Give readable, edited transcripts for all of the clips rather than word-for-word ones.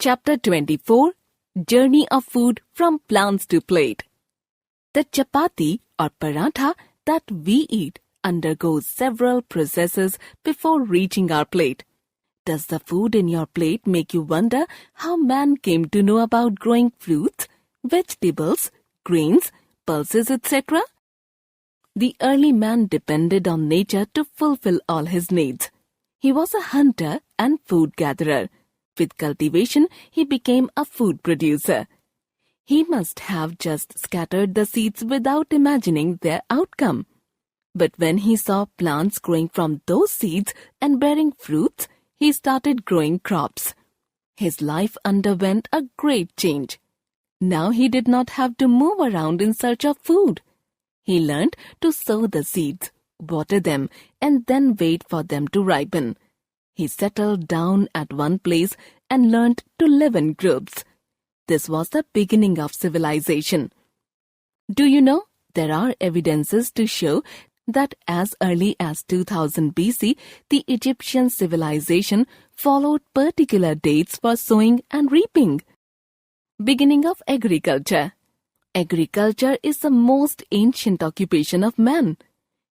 Chapter 24, Journey of Food from Plants to Plate. The chapati or paratha that we eat undergoes several processes before reaching our plate. Does the food in your plate make you wonder how man came to know about growing fruits, vegetables, grains, pulses, etc.? The early man depended on nature to fulfill all his needs. He was a hunter and food gatherer. With cultivation, he became a food producer. He must have just scattered the seeds without imagining their outcome. But when he saw plants growing from those seeds and bearing fruits, he started growing crops. His life underwent a great change. Now he did not have to move around in search of food. He learned to sow the seeds, water them, and then wait for them to ripen. He settled down at one place and learned to live in groups. This was the beginning of civilization. Do you know, there are evidences to show that as early as 2000 BC, the Egyptian civilization followed particular dates for sowing and reaping. Beginning of agriculture. Agriculture is the most ancient occupation of man.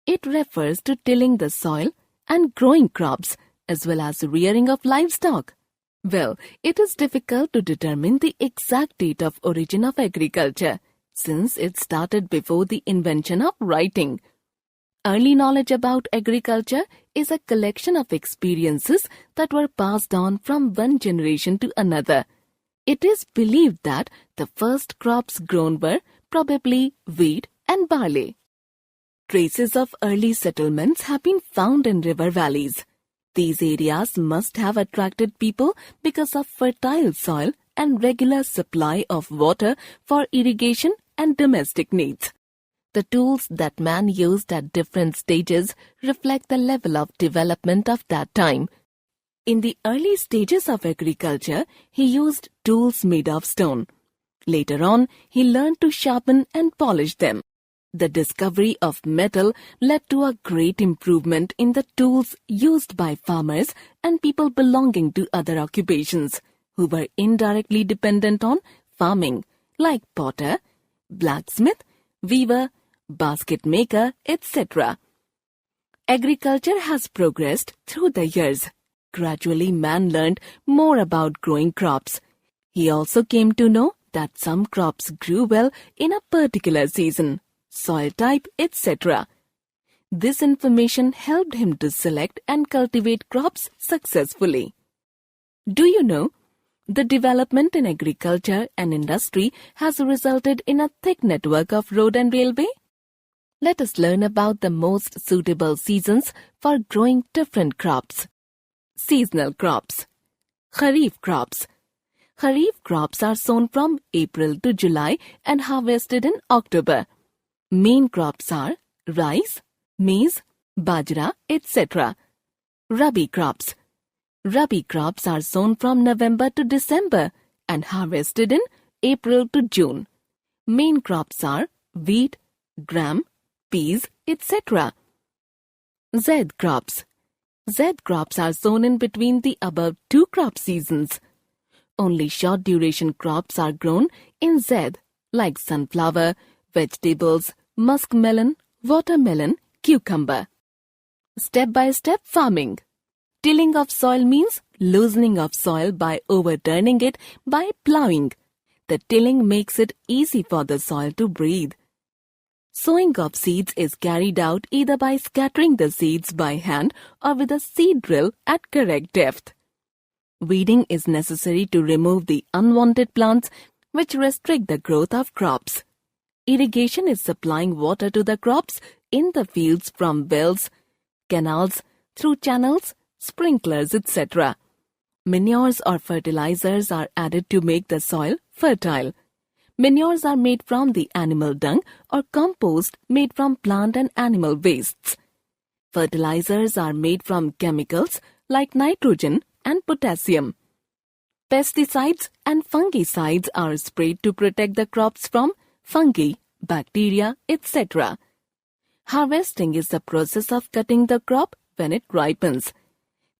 It refers to tilling the soil and growing crops, as well as rearing of livestock. Well, it is difficult to determine the exact date of origin of agriculture, since it started before the invention of writing. Early knowledge about agriculture is a collection of experiences that were passed on from one generation to another. It is believed that the first crops grown were probably wheat and barley. Traces of early settlements have been found in river valleys. These areas must have attracted people because of fertile soil and regular supply of water for irrigation and domestic needs. The tools that man used at different stages reflect the level of development of that time. In the early stages of agriculture, he used tools made of stone. Later on, he learned to sharpen and polish them. The discovery of metal led to a great improvement in the tools used by farmers and people belonging to other occupations who were indirectly dependent on farming, like potter, blacksmith, weaver, basket maker, etc. Agriculture has progressed through the years. Gradually, man learned more about growing crops. He also came to know that some crops grew well in a particular season, soil type, etc. This information helped him to select and cultivate crops successfully. Do you know, the development in agriculture and industry has resulted in a thick network of road and railway? Let us learn about the most suitable seasons for growing different crops. Seasonal crops. Kharif crops. Kharif crops are sown from April to July and harvested in October. Main crops are rice, maize, bajra, etc. Rabi crops. Rabi crops are sown from November to December and harvested in April to June. Main crops are wheat, gram, peas, etc. Zaid crops. Zaid crops are sown in between the above two crop seasons. Only short duration crops are grown in Zaid, like sunflower, vegetables, muskmelon, watermelon, cucumber. Step-by-step farming. Tilling of soil means loosening of soil by overturning it by plowing. The tilling makes it easy for the soil to breathe. Sowing of seeds is carried out either by scattering the seeds by hand or with a seed drill at correct depth. Weeding is necessary to remove the unwanted plants which restrict the growth of crops. Irrigation is supplying water to the crops in the fields from wells, canals, through channels, sprinklers, etc. Manures or fertilizers are added to make the soil fertile. Manures are made from the animal dung or compost made from plant and animal wastes. Fertilizers are made from chemicals like nitrogen and potassium. Pesticides and fungicides are sprayed to protect the crops from fungi, bacteria, etc. Harvesting is the process of cutting the crop when it ripens.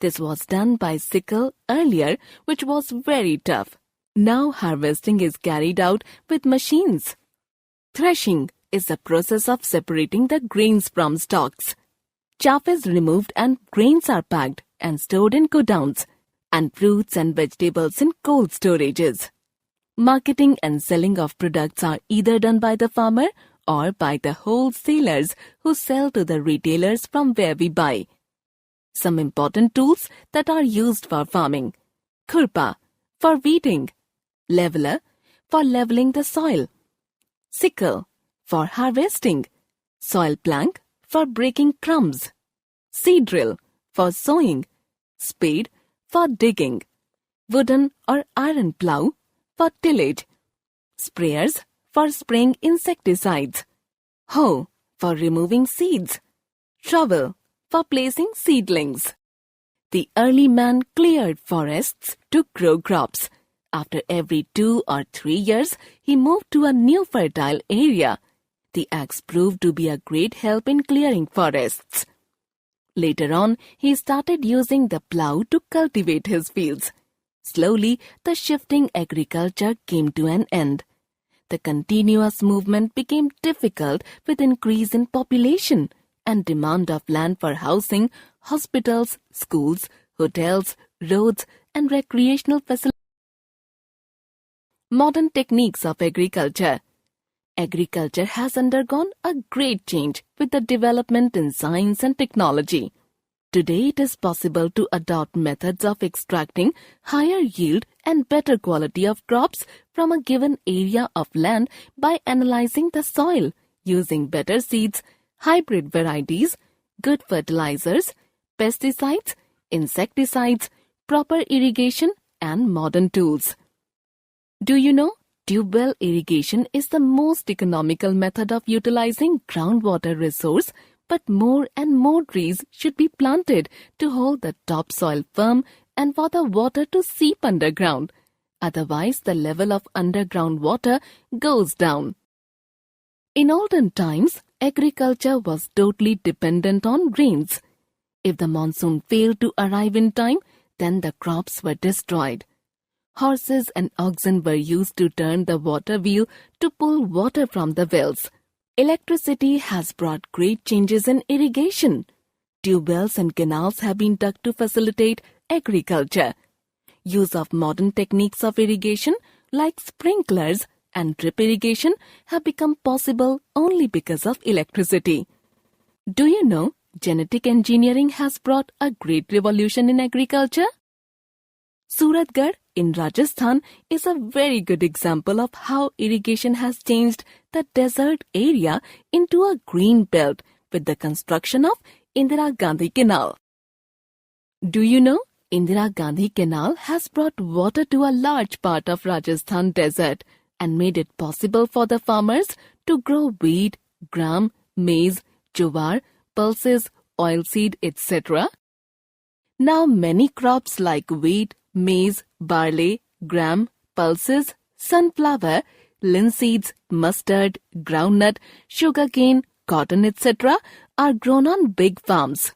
This was done by sickle earlier, which was very tough. Now harvesting is carried out with machines. Threshing is the process of separating the grains from stalks. Chaff is removed and grains are packed and stored in godowns, and fruits and vegetables in cold storages. Marketing and selling of products are either done by the farmer or by the wholesalers who sell to the retailers from where we buy. Some important tools that are used for farming: khurpa for weeding, leveler for leveling the soil, sickle for harvesting, soil plank for breaking crumbs, seed drill for sowing, spade for digging, wooden or iron plough for tillage, sprayers for spraying insecticides, hoe for removing seeds, shovel for placing seedlings. The early man cleared forests to grow crops. After every 2 or 3 years, he moved to a new fertile area. The axe proved to be a great help in clearing forests. Later on, he started using the plough to cultivate his fields. Slowly, the shifting agriculture came to an end. The continuous movement became difficult with increase in population and demand of land for housing, hospitals, schools, hotels, roads, and recreational facilities. Modern techniques of agriculture. Agriculture has undergone a great change with the development in science and technology. Today it is possible to adopt methods of extracting higher yield and better quality of crops from a given area of land by analyzing the soil, using better seeds, hybrid varieties, good fertilizers, pesticides, insecticides, proper irrigation, and modern tools. Do you know, tube well irrigation is the most economical method of utilizing groundwater resource, but more and more trees should be planted to hold the topsoil firm and for the water to seep underground. Otherwise, the level of underground water goes down. In olden times, agriculture was totally dependent on rains. If the monsoon failed to arrive in time, then the crops were destroyed. Horses and oxen were used to turn the water wheel to pull water from the wells. Electricity has brought great changes in irrigation. Tube wells and canals have been dug to facilitate agriculture. Use of modern techniques of irrigation like sprinklers and drip irrigation have become possible only because of electricity. Do you know, genetic engineering has brought a great revolution in agriculture? Suratgarh in Rajasthan is a very good example of how irrigation has changed the desert area into a green belt with the construction of Indira Gandhi Canal. Do you know, Indira Gandhi Canal has brought water to a large part of Rajasthan desert and made it possible for the farmers to grow wheat, gram, maize, jowar, pulses, oilseed, etc. Now many crops like wheat, maize, barley, gram, pulses, sunflower, linseeds, mustard, groundnut, sugarcane, cotton, etc. are grown on big farms.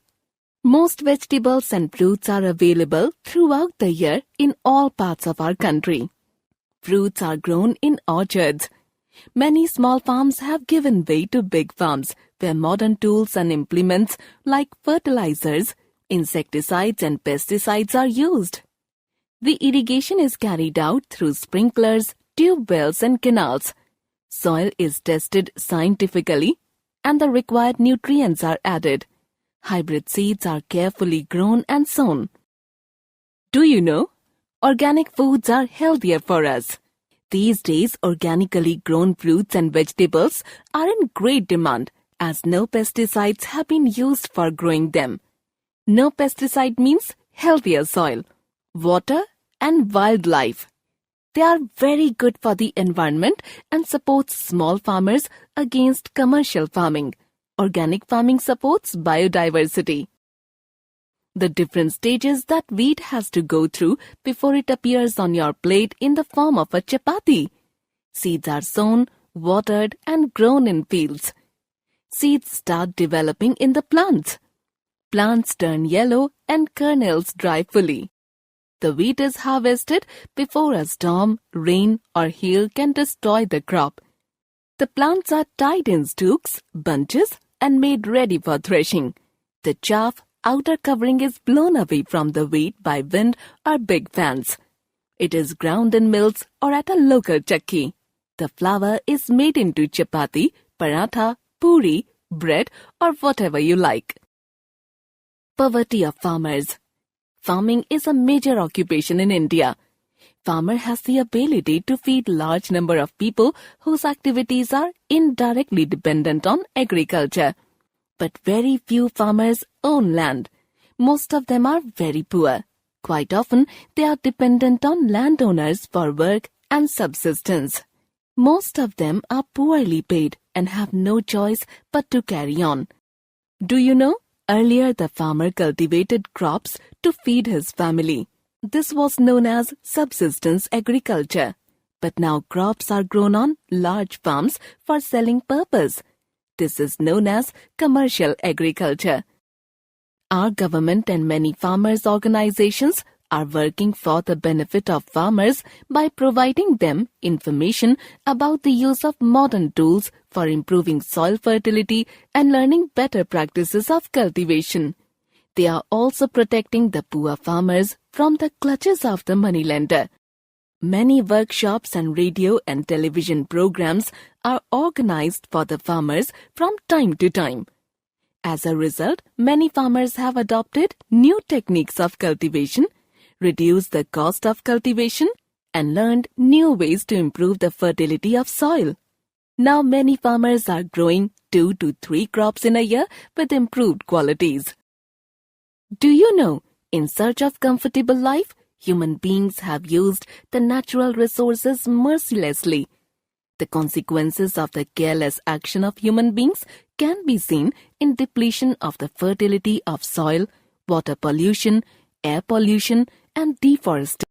Most vegetables and fruits are available throughout the year in all parts of our country. Fruits are grown in orchards. Many small farms have given way to big farms where modern tools and implements like fertilizers, insecticides and pesticides are used. The irrigation is carried out through sprinklers, tube wells and canals. Soil is tested scientifically and the required nutrients are added. Hybrid seeds are carefully grown and sown. Do you know? Organic foods are healthier for us. These days, organically grown fruits and vegetables are in great demand as no pesticides have been used for growing them. No pesticide means healthier soil, water and wildlife. They are very good for the environment and supports small farmers against commercial farming. Organic farming supports biodiversity. The different stages that wheat has to go through before it appears on your plate in the form of a chapati. Seeds are sown, watered and grown in fields. Seeds start developing in the plants. Plants turn yellow and kernels dry fully. The wheat is harvested before a storm, rain, or hail can destroy the crop. The plants are tied in stalks, bunches, and made ready for threshing. The chaff, outer covering, is blown away from the wheat by wind or big fans. It is ground in mills or at a local chakki. The flour is made into chapati, paratha, puri, bread, or whatever you like. Poverty of farmers. Farming is a major occupation in India. Farmer has the ability to feed large number of people whose activities are indirectly dependent on agriculture. But very few farmers own land. Most of them are very poor. Quite often, they are dependent on landowners for work and subsistence. Most of them are poorly paid and have no choice but to carry on. Do you know? Earlier, the farmer cultivated crops to feed his family. This was known as subsistence agriculture. But now crops are grown on large farms for selling purpose. This is known as commercial agriculture. Our government and many farmers' organizations are working for the benefit of farmers by providing them information about the use of modern tools for improving soil fertility and learning better practices of cultivation. They are also protecting the poor farmers from the clutches of the moneylender. Many workshops and radio and television programs are organized for the farmers from time to time. As a result, many farmers have adopted new techniques of cultivation, reduced the cost of cultivation, and learned new ways to improve the fertility of soil. Now many farmers are growing 2 to 3 crops in a year with improved qualities. Do you know, in search of comfortable life, human beings have used the natural resources mercilessly. The consequences of the careless action of human beings can be seen in depletion of the fertility of soil, water pollution, air pollution, and deforestation.